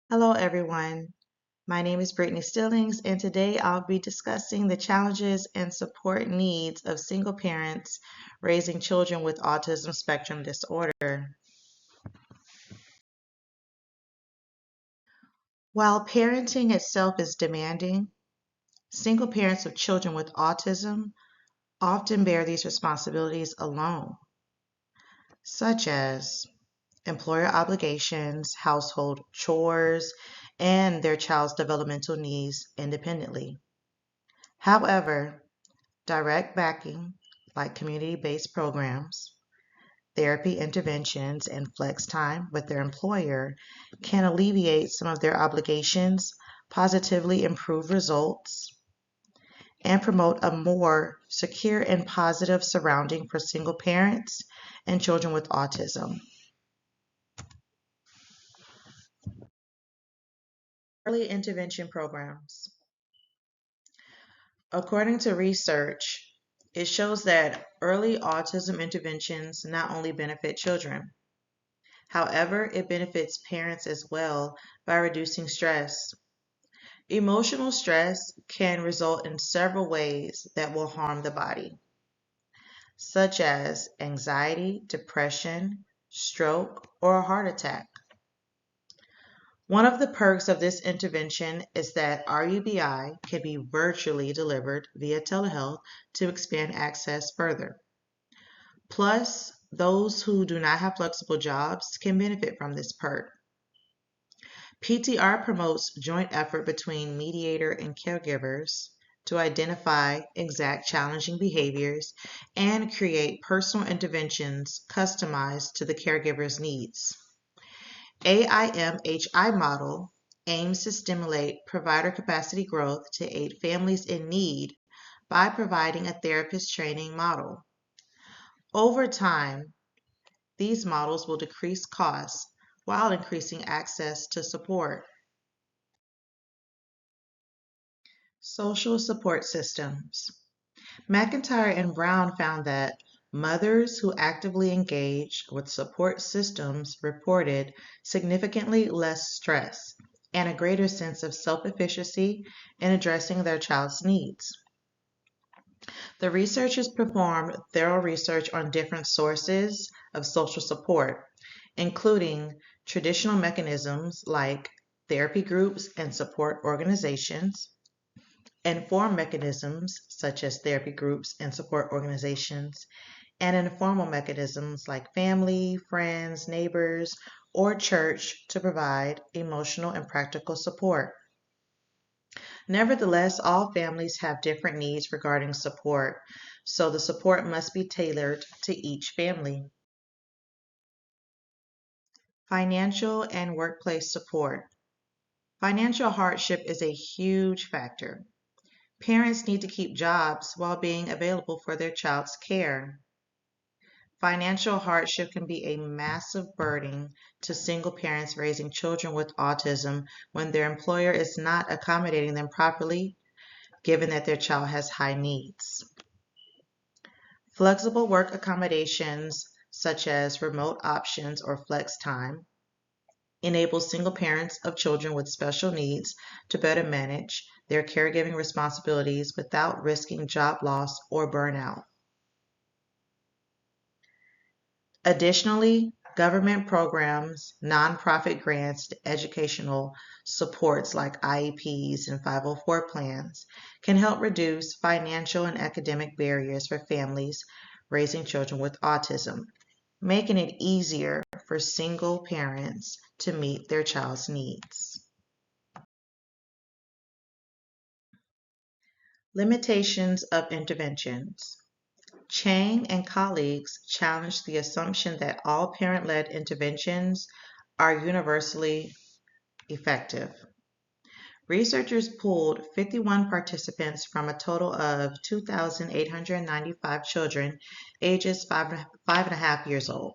Hello, everyone. My name is Brittany Stillings, and today I'll be discussing the challenges and support needs of single parents raising children with autism spectrum disorder. While parenting itself is demanding, single parents of children with autism often bear these responsibilities alone, such as employer obligations, household chores, and their child's developmental needs independently. However, direct backing, like community-based programs, therapy interventions, and flex time with their employer can alleviate some of their obligations, positively improve results, and promote a more secure and positive surrounding for single parents and children with autism. Early intervention programs. According to research, it shows that early autism interventions not only benefit children. However, it benefits parents as well by reducing stress. Emotional stress can result in several ways that will harm the body, such as anxiety, depression, stroke, or a heart attack. One of the perks of this intervention is that RUBI can be virtually delivered via telehealth to expand access further. Plus, those who do not have flexible jobs can benefit from this perk. PTR promotes joint effort between mediator and caregivers to identify exact challenging behaviors and create personal interventions customized to the caregiver's needs. AIMHI model aims to stimulate provider capacity growth to aid families in need by providing a therapist training model. Over time, these models will decrease costs while increasing access to support. Social support systems. McIntyre and Brown found that mothers who actively engaged with support systems reported significantly less stress and a greater sense of self-efficacy in addressing their child's needs. The researchers performed thorough research on different sources of social support, including traditional mechanisms like therapy groups and support organizations, informed mechanisms such as therapy groups and support organizations, and informal mechanisms like family, friends, neighbors, or church to provide emotional and practical support. Nevertheless, all families have different needs regarding support, so the support must be tailored to each family. Financial and workplace support. Financial hardship is a huge factor. Parents need to keep jobs while being available for their child's care. Financial hardship can be a massive burden to single parents raising children with autism when their employer is not accommodating them properly, given that their child has high needs. Flexible work accommodations, such as remote options or flex time, enable single parents of children with special needs to better manage their caregiving responsibilities without risking job loss or burnout. Additionally, government programs, nonprofit grants, and educational supports like IEPs and 504 plans can help reduce financial and academic barriers for families raising children with autism, making it easier for single parents to meet their child's needs. Limitations of interventions. Chang and colleagues challenged the assumption that all parent-led interventions are universally effective. Researchers pooled 51 participants from a total of 2,895 children ages 5.5 years old.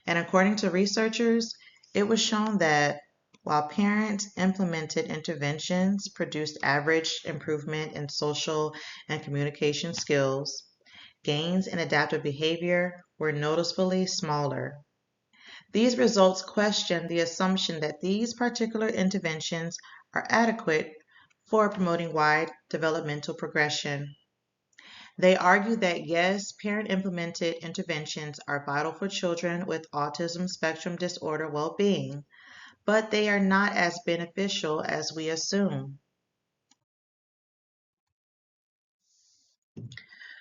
And according to researchers, it was shown that while parents implemented interventions produced average improvement in social and communication skills, gains in adaptive behavior were noticeably smaller. These results question the assumption that these particular interventions are adequate for promoting wide developmental progression. They argue that yes, parent implemented interventions are vital for children with autism spectrum disorder well being, but they are not as beneficial as we assume.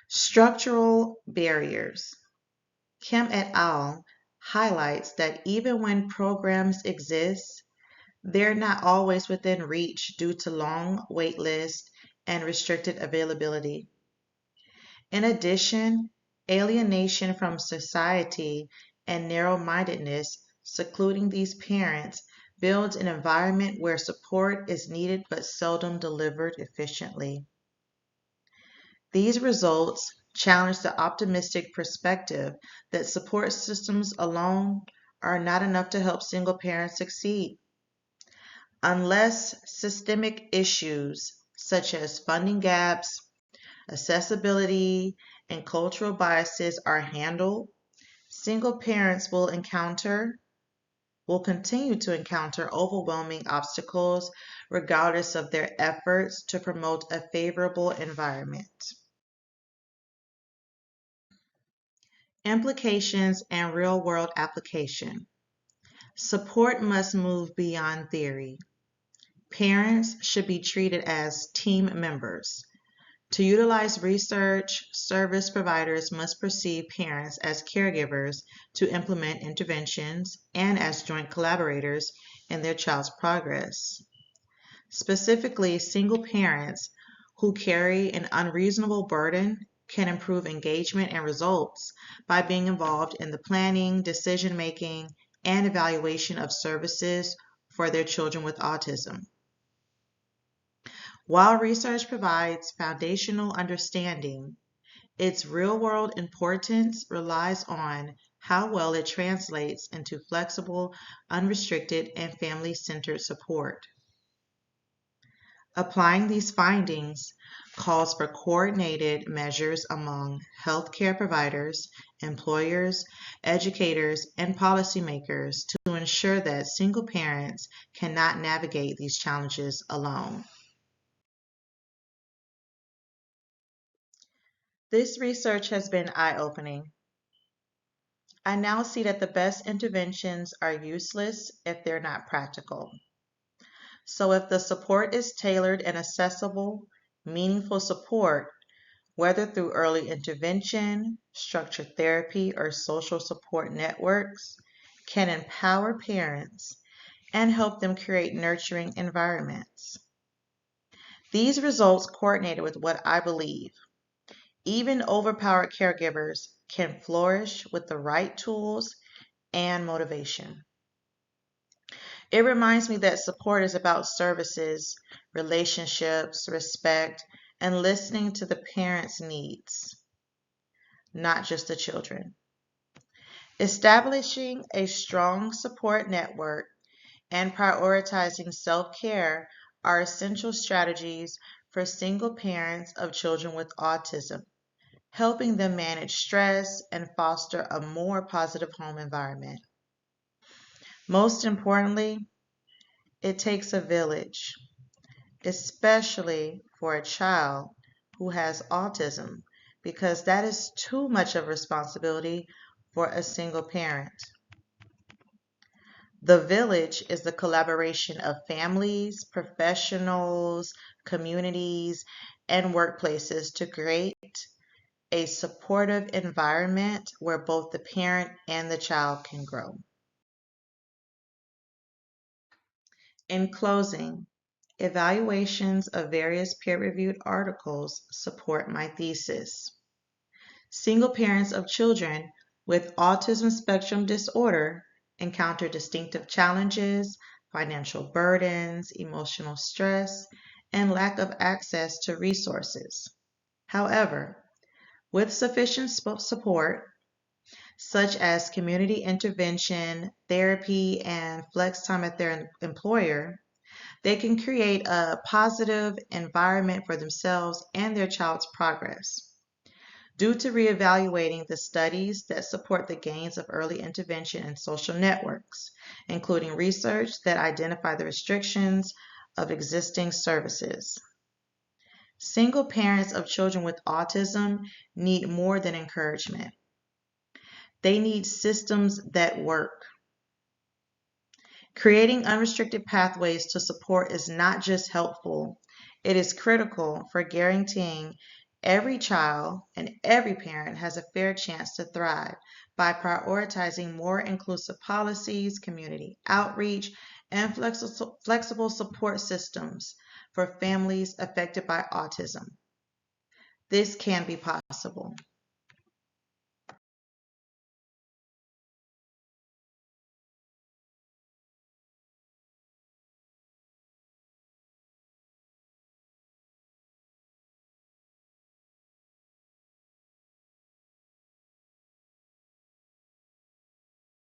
Structural barriers. Kim et al. Highlights that even when programs exist, they're not always within reach due to long wait lists and restricted availability. In addition, alienation from society and narrow mindedness secluding these parents builds an environment where support is needed but seldom delivered efficiently. These results challenge the optimistic perspective that support systems alone are not enough to help single parents succeed. Unless systemic issues such as funding gaps, accessibility, and cultural biases are handled, single parents will continue to encounter overwhelming obstacles regardless of their efforts to promote a favorable environment. Implications and real-world application. Support must move beyond theory. Parents should be treated as team members. To utilize research, service providers must perceive parents as caregivers to implement interventions and as joint collaborators in their child's progress. Specifically, single parents who carry an unreasonable burden can improve engagement and results by being involved in the planning, decision making, and evaluation of services for their children with autism. While research provides foundational understanding, its real-world importance relies on how well it translates into flexible, unrestricted, and family-centered support. Applying these findings calls for coordinated measures among healthcare providers, employers, educators, and policymakers to ensure that single parents cannot navigate these challenges alone. This research has been eye-opening. I now see that the best interventions are useless if they're not practical. So if the support is tailored and accessible, meaningful support, whether through early intervention, structured therapy, or social support networks, can empower parents and help them create nurturing environments. These results coordinated with what I believe. Even overpowered caregivers can flourish with the right tools and motivation. It reminds me that support is about services, relationships, respect, and listening to the parents' needs, not just the children. Establishing a strong support network and prioritizing self-care are essential strategies for single parents of children with autism, helping them manage stress and foster a more positive home environment. Most importantly, it takes a village, especially for a child who has autism, because that is too much of a responsibility for a single parent. The village is the collaboration of families, professionals, communities, and workplaces to create a supportive environment where both the parent and the child can grow. In closing, evaluations of various peer-reviewed articles support my thesis. Single parents of children with autism spectrum disorder encounter distinctive challenges, financial burdens, emotional stress, and lack of access to resources. However, with sufficient support, such as community intervention, therapy, and flex time at their employer, they can create a positive environment for themselves and their child's progress. due to reevaluating the studies that support the gains of early intervention in social networks, including research that identify the restrictions of existing services. Single parents of children with autism need more than encouragement. They need systems that work. Creating unrestricted pathways to support is not just helpful, it is critical for guaranteeing every child and every parent has a fair chance to thrive by prioritizing more inclusive policies, community outreach, and flexible support systems for families affected by autism. This can be possible.